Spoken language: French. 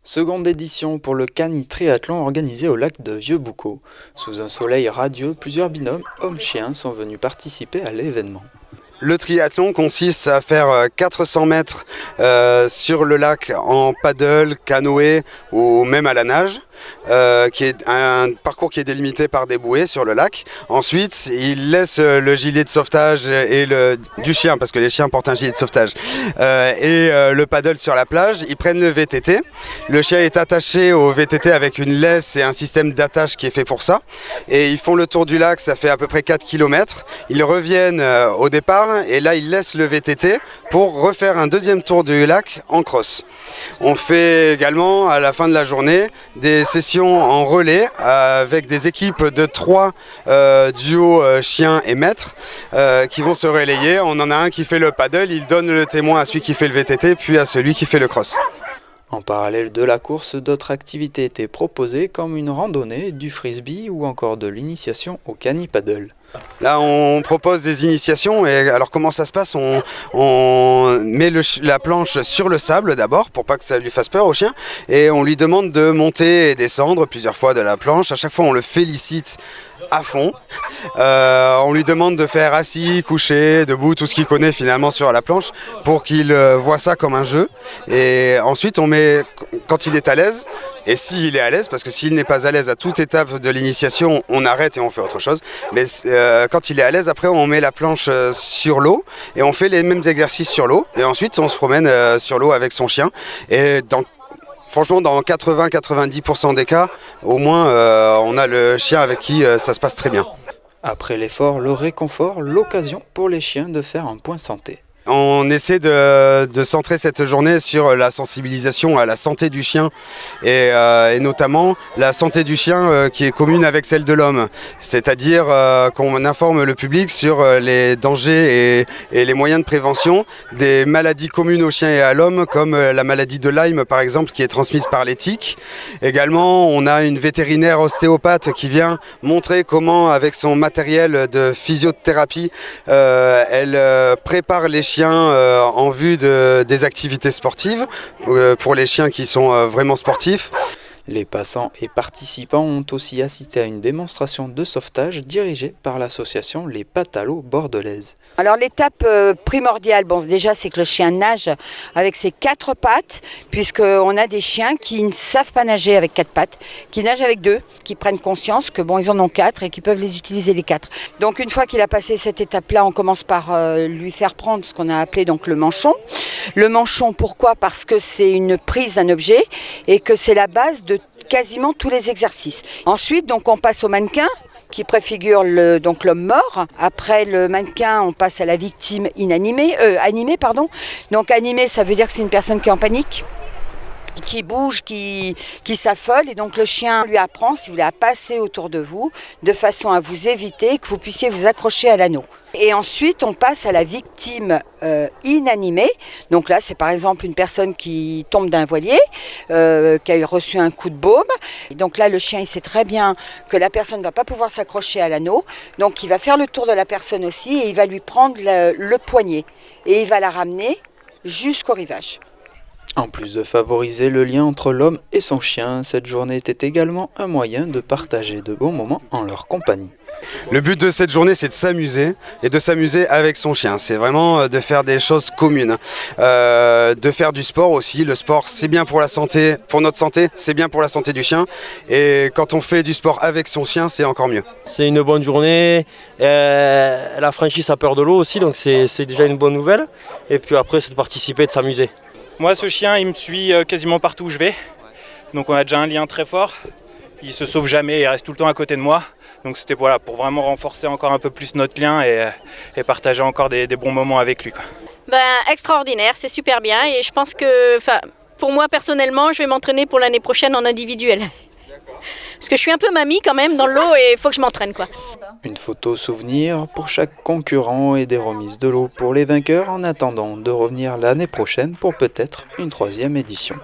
Seconde édition pour le Cani Triathlon organisé au lac de Vieux-Boucau. Sous un soleil radieux, plusieurs binômes hommes-chiens sont venus participer à l'événement. Le triathlon consiste à faire 400 mètres sur le lac en paddle, canoë ou même à la nage, qui est un parcours qui est délimité par des bouées sur le lac. Ensuite, il laisse le gilet de sauvetage du chien, parce que les chiens portent un gilet de sauvetage, et le paddle sur la plage. Ils prennent le VTT. Le chien est attaché au VTT avec une laisse et un système d'attache qui est fait pour ça. Et ils font le tour du lac, ça fait à peu près 4 km. Ils reviennent au départ. Et là, il laisse le VTT pour refaire un deuxième tour du lac en cross. On fait également à la fin de la journée des sessions en relais avec des équipes de 3 duos chiens et maîtres qui vont se relayer. On en a un qui fait le paddle, il donne le témoin à celui qui fait le VTT puis à celui qui fait le cross. En parallèle de la course, d'autres activités étaient proposées comme une randonnée, du frisbee ou encore de l'initiation au Cani Paddle. Là, on propose des initiations. Et alors, comment ça se passe ? On met la planche sur le sable d'abord pour pas que ça lui fasse peur au chien. Et on lui demande de monter et descendre plusieurs fois de la planche. À chaque fois, on le félicite à fond. On lui demande de faire assis, couché, debout, tout ce qu'il connaît finalement sur la planche pour qu'il voit ça comme un jeu. Et ensuite, on met, quand il est à l'aise, et s'il est à l'aise, parce que s'il n'est pas à l'aise à toute étape de l'initiation, on arrête et on fait autre chose. Mais quand il est à l'aise, après on met la planche sur l'eau et on fait les mêmes exercices sur l'eau. Et ensuite on se promène sur l'eau avec son chien. Et franchement, dans 80-90% des cas, au moins on a le chien avec qui ça se passe très bien. Après l'effort, le réconfort, l'occasion pour les chiens de faire un point santé. On essaie de centrer cette journée sur la sensibilisation à la santé du chien et notamment la santé du chien qui est commune avec celle de l'homme. C'est-à-dire qu'on informe le public sur les dangers et les moyens de prévention des maladies communes aux chiens et à l'homme, comme la maladie de Lyme par exemple, qui est transmise par les tiques. Également, on a une vétérinaire ostéopathe qui vient montrer comment, avec son matériel de physiothérapie, elle prépare les chiens en vue des activités sportives, pour les chiens qui sont vraiment sportifs. Les passants et participants ont aussi assisté à une démonstration de sauvetage dirigée par l'association Les Patalos Bordelaises. Alors l'étape primordiale, déjà c'est que le chien nage avec ses 4 pattes, puisqu'on a des chiens qui ne savent pas nager avec 4 pattes, qui nagent avec 2, qui prennent conscience que ils en ont 4 et qu'ils peuvent les utiliser les 4. Donc une fois qu'il a passé cette étape-là, on commence par lui faire prendre ce qu'on a appelé donc le manchon. Le manchon, pourquoi ? Parce que c'est une prise d'un objet et que c'est la base de quasiment tous les exercices. Ensuite, donc, on passe au mannequin qui préfigure l'homme mort. Après le mannequin, on passe à la victime animée. Donc animée, ça veut dire que c'est une personne qui est en panique, qui bouge, qui s'affole, et donc le chien lui apprend, si vous voulez, à passer autour de vous, de façon à vous éviter, que vous puissiez vous accrocher à l'anneau. Et ensuite, on passe à la victime inanimée. Donc là, c'est par exemple une personne qui tombe d'un voilier, qui a reçu un coup de baume. Et donc là, le chien, il sait très bien que la personne ne va pas pouvoir s'accrocher à l'anneau. Donc il va faire le tour de la personne aussi, et il va lui prendre le poignet. Et il va la ramener jusqu'au rivage. En plus de favoriser le lien entre l'homme et son chien, cette journée était également un moyen de partager de bons moments en leur compagnie. Le but de cette journée, c'est de s'amuser et de s'amuser avec son chien. C'est vraiment de faire des choses communes, de faire du sport aussi. Le sport, c'est bien pour la santé, pour notre santé, c'est bien pour la santé du chien. Et quand on fait du sport avec son chien, c'est encore mieux. C'est une bonne journée. Elle a franchi sa peur de l'eau aussi, donc c'est déjà une bonne nouvelle. Et puis après, c'est de participer, de s'amuser. Moi, ce chien, il me suit quasiment partout où je vais. Donc on a déjà un lien très fort. Il se sauve jamais, il reste tout le temps à côté de moi. Donc c'était pour vraiment renforcer encore un peu plus notre lien et partager encore des bons moments avec lui, quoi. Extraordinaire, c'est super bien. Et je pense que, pour moi personnellement, je vais m'entraîner pour l'année prochaine en individuel. Parce que je suis un peu mamie quand même dans l'eau et il faut que je m'entraîne, quoi. Une photo souvenir pour chaque concurrent et des remises de l'eau pour les vainqueurs en attendant de revenir l'année prochaine pour peut-être une 3e édition.